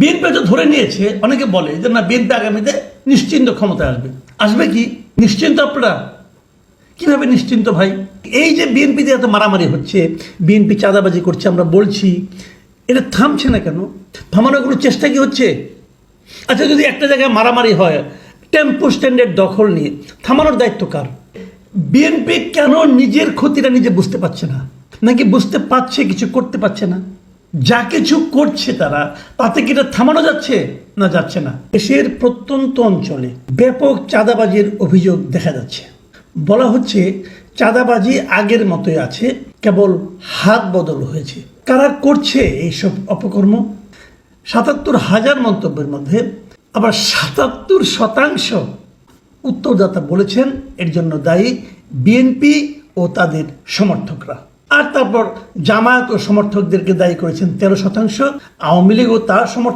BNP তো ধরে নিয়েছে, অনেকে বলে যে না বিএনপি আগামীতে নিশ্চিন্ত ক্ষমতায় আসবে। আসবে কি নিশ্চিন্ত? আপনারা কিভাবে নিশ্চিন্ত ভাই? এই যে বিএনপিতে এত মারামারি হচ্ছে, বিএনপি চাঁদাবাজি করছে, আমরা বলছি, এটা থামছে না কেন? থামানোর কোনো চেষ্টা কি হচ্ছে? আচ্ছা, যদি একটা জায়গায় মারামারি হয়, টেম্পো স্ট্যান্ডের দখল নিয়ে, থামানোর দায়িত্ব কার? বিএনপি কেন নিজের ক্ষতিটা নিজে বুঝতে পারছে না? নাকি বুঝতে পারছে, কিছু করতে পারছে না? যা কিছু করছে তারা, তাতে কি এটা থামানো যাচ্ছে? না, যাচ্ছে না। দেশের প্রত্যন্ত অঞ্চলে ব্যাপক চাঁদাবাজির অভিযোগ দেখা যাচ্ছে। বলা হচ্ছে চাঁদাবাজি আগের মতোই আছে, কেবল হাত বদল হয়েছে। কারা করছে এইসব অপকর্ম? ৭৭,০০০ মন্তব্যের মধ্যে আবার ৭৭% উত্তরদাতা বলেছেন এর জন্য দায়ী বিএনপি ও তাদের সমর্থকরা। আর তারপর জামায়াত ও সমর্থকদেরকে দায়ী করেছেন 13%, আওয়ামী লীগ ও তার সমর্থক